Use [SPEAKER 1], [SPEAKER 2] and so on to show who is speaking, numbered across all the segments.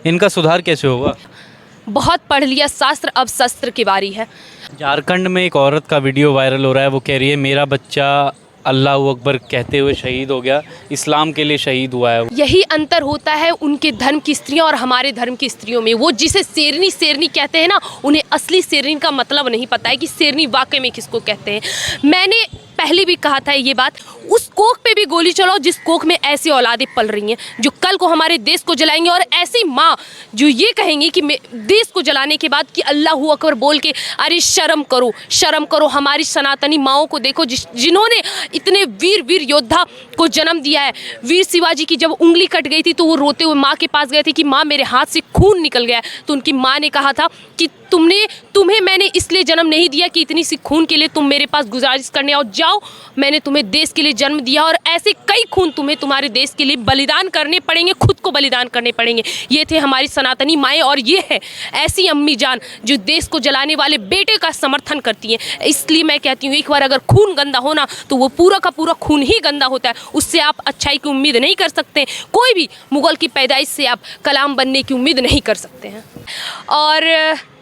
[SPEAKER 1] इनका सुधार कैसे होगा?
[SPEAKER 2] बहुत पढ़ लिया शास्त्र, अब शस्त्र की बारी है।
[SPEAKER 1] झारखंड में एक औरत का वीडियो वायरल हो रहा है, वो कह रही है मेरा बच्चा अल्लाह अकबर कहते हुए शहीद हो गया, इस्लाम के लिए शहीद हुआ है।
[SPEAKER 2] यही अंतर होता है उनके धर्म की स्त्रियों और हमारे धर्म की स्त्रियों में। वो जिसे शेरनी शेरनी कहते हैं ना, उन्हें असली शेरनी का मतलब नहीं पता है कि शेरनी वाकई में किसको कहते हैं। मैंने पहले भी कहा था ये बात, उस कोख पे भी गोली चलाओ जिस कोख में ऐसी औलादें पल रही हैं जो कल को हमारे देश को जलाएंगे, और ऐसी माँ जो ये कहेंगी कि देश को जलाने के बाद कि अल्लाह अकबर बोल के, अरे शर्म करो, शर्म करो। हमारी सनातनी माओं को देखो जिन्होंने इतने वीर योद्धा को जन्म दिया है। वीर शिवाजी की जब उंगली कट गई थी तो वो रोते हुए माँ के पास गए थे कि माँ मेरे हाथ से खून निकल गया है, तो उनकी माँ ने कहा था कि तुम्हें मैंने इसलिए जन्म नहीं दिया कि इतनी सी खून के लिए तुम मेरे पास गुजारिश करने आओ, जाओ, मैंने तुम्हें देश के लिए जन्म दिया और ऐसे कई खून तुम्हें तुम्हारे देश के लिए बलिदान करने पड़ेंगे, खुद को बलिदान करने पड़ेंगे। ये थे हमारी सनातनी माएँ, और ये है ऐसी अम्मी जान जो देश को जलाने वाले बेटे का समर्थन करती हैं। इसलिए मैं कहती हूँ एक बार अगर खून गंदा होना तो वो पूरा का पूरा खून ही गंदा होता है, उससे आप अच्छाई की उम्मीद नहीं कर सकते। कोई भी मुगल की पैदाइश से आप कलाम बनने की उम्मीद नहीं कर सकते हैं। और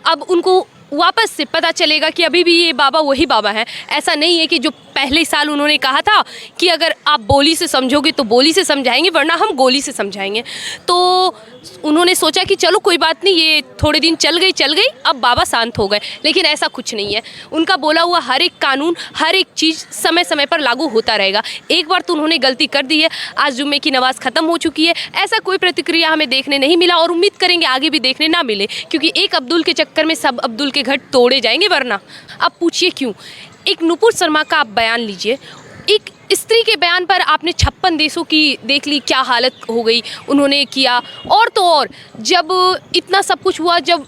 [SPEAKER 2] अब उनको वापस से पता चलेगा कि अभी भी ये बाबा वही बाबा हैं। ऐसा नहीं है कि जो पहले साल उन्होंने कहा था कि अगर आप बोली से समझोगे तो बोली से समझाएंगे, वरना हम गोली से समझाएंगे। तो उन्होंने सोचा कि चलो कोई बात नहीं, ये थोड़े दिन चल गई, अब बाबा शांत हो गए। लेकिन ऐसा कुछ नहीं है। उनका बोला हुआ हर एक कानून, हर एक चीज़ समय समय पर लागू होता रहेगा। एक बार तो उन्होंने गलती कर दी है, आज जुम्मे की नमाज़ ख़त्म हो चुकी है, ऐसा कोई प्रतिक्रिया हमें देखने नहीं मिला और उम्मीद करेंगे आगे भी देखने ना मिले, क्योंकि एक अब्दुल के चक्कर में सब अब्दुल के घट तोड़े जाएंगे। वरना अब पूछिए क्यों। एक नुपुर शर्मा का आप बयान लीजिए, एक स्त्री के बयान पर आपने 56 देशों की देख ली क्या हालत हो गई उन्होंने किया। और तो और जब इतना सब कुछ हुआ, जब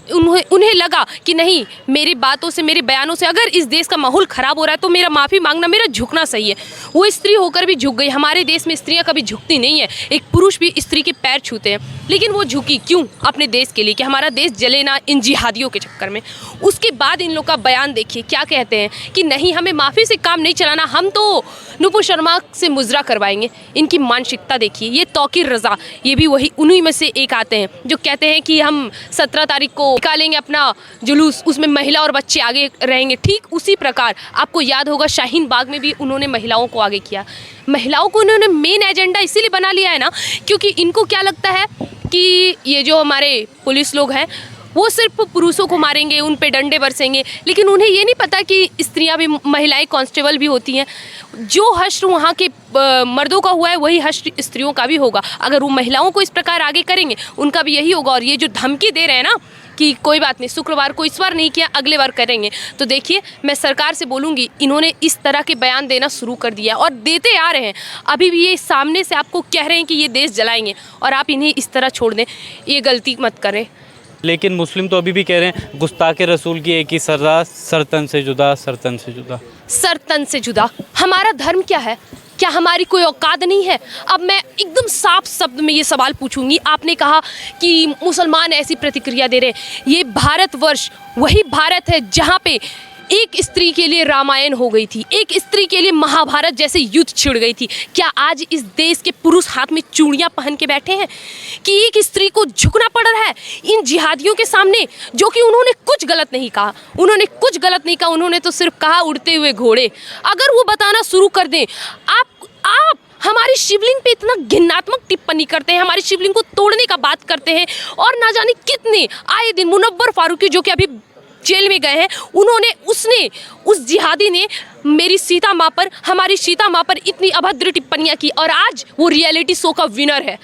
[SPEAKER 2] उन्हें लगा कि नहीं, मेरी बातों से, मेरे बयानों से अगर इस देश का माहौल ख़राब हो रहा है तो मेरा माफ़ी मांगना, मेरा झुकना सही है, वो स्त्री होकर भी झुक गई। हमारे देश में स्त्रियाँ कभी झुकती नहीं है, एक पुरुष भी स्त्री के पैर छूते हैं, लेकिन वो झुकी क्यों? अपने देश के लिए, कि हमारा देश जले ना इन जिहादियों के चक्कर में। उसके बाद इन लोग का बयान देखिए क्या कहते हैं कि नहीं, हमें माफ़ी से काम नहीं चलाना, हम तो नुपुर शर्मा से मुजरा करवाएंगे। इनकी मानसिकता देखिए। ये तौकीर रज़ा, ये भी वही उन्हीं में से एक आते हैं जो कहते हैं कि हम 17 तारीख को निकालेंगे अपना जुलूस, उसमें महिला और बच्चे आगे रहेंगे। ठीक उसी प्रकार आपको याद होगा शाहीन बाग में भी उन्होंने महिलाओं को आगे किया। महिलाओं को उन्होंने मेन एजेंडा इसीलिए बना लिया है ना, क्योंकि इनको क्या लगता है कि ये जो हमारे पुलिस लोग हैं वो सिर्फ पुरुषों को मारेंगे, उन पे डंडे बरसेंगे, लेकिन उन्हें ये नहीं पता कि स्त्रियां भी, महिलाएं कांस्टेबल भी होती हैं। जो हश्र वहाँ के मर्दों का हुआ है वही हश्र स्त्रियों का भी होगा। अगर वो महिलाओं को इस प्रकार आगे करेंगे उनका भी यही होगा। और ये जो धमकी दे रहे हैं ना कि कोई बात नहीं, शुक्रवार को इस बार नहीं किया अगले बार करेंगे, तो देखिए मैं सरकार से बोलूँगी इन्होंने इस तरह के बयान देना शुरू कर दिया और देते आ रहे हैं। अभी भी ये सामने से आपको कह रहे हैं कि ये देश जलाएंगे और आप इन्हें इस तरह छोड़ दें, ये गलती मत करें।
[SPEAKER 1] लेकिन मुस्लिम तो अभी भी कह रहे हैं गुस्ताखे रसूल की एक ही सज़ा, सरतन से जुदा, सरतन से जुदा।
[SPEAKER 2] सरतन से जुदा हमारा धर्म क्या है? क्या हमारी कोई औकात नहीं है? अब मैं एकदम साफ शब्द में ये सवाल पूछूंगी। आपने कहा कि मुसलमान ऐसी प्रतिक्रिया दे रहे हैं। ये भारतवर्ष वही भारत है जहाँ पे एक स्त्री के लिए रामायण हो गई थी, एक स्त्री के लिए महाभारत जैसे युद्ध छिड़ गई थी। क्या आज इस देश के पुरुष हाथ में चूड़ियां पहन के बैठे हैं कि एक स्त्री को झुकना पड़ रहा है इन जिहादियों के सामने, जो कि उन्होंने कुछ गलत नहीं कहा, उन्होंने कुछ गलत नहीं कहा, उन्होंने तो सिर्फ कहा उड़ते हुए घोड़े। अगर वो बताना शुरू कर दें, आप हमारी शिवलिंग पे इतना घिनात्मक टिप्पणी करते हैं, हमारी शिवलिंग को तोड़ने का बात करते हैं, और ना जाने कितने आए दिन मुनव्वर फारूकी जो कि अभी जेल में गए हैं, उस जिहादी ने मेरी सीता माँ पर, हमारी सीता माँ पर इतनी अभद्र टिप्पणियाँ की, और आज वो रियलिटी शो का विनर है।